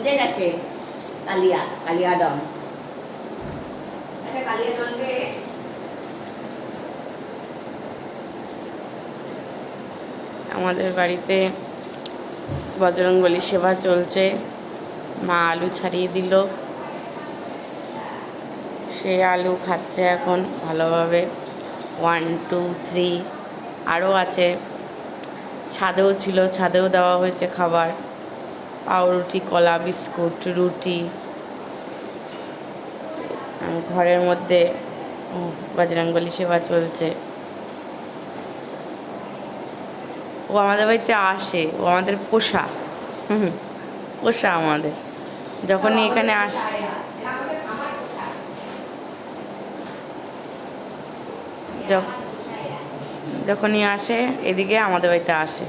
বুঝে গেছে কালিয়া কালিয়া ডন। আচ্ছা কালিয়া ডনকে আমাদের বাড়িতে বজরংবলী সেবা চলছে। মা আলু ছাড়িয়ে দিল, সে আলু খাচ্ছে এখন ভালোভাবে। 1 2 3 আরও আছে, ছাদেও ছিল, ছাদেও দেওয়া হয়েছে খাবার, পাউরুটি, কলা, বিস্কুট, রুটি। ঘরের মধ্যে বজরংবলী সেবা চলছে। ও আমাদের বাড়িতে আসে, ও আমাদের পোষা। পোষা আমাদের, যখনই এখানে আসে, যখনই আসে এদিকে আমাদের বাড়িতে আসে।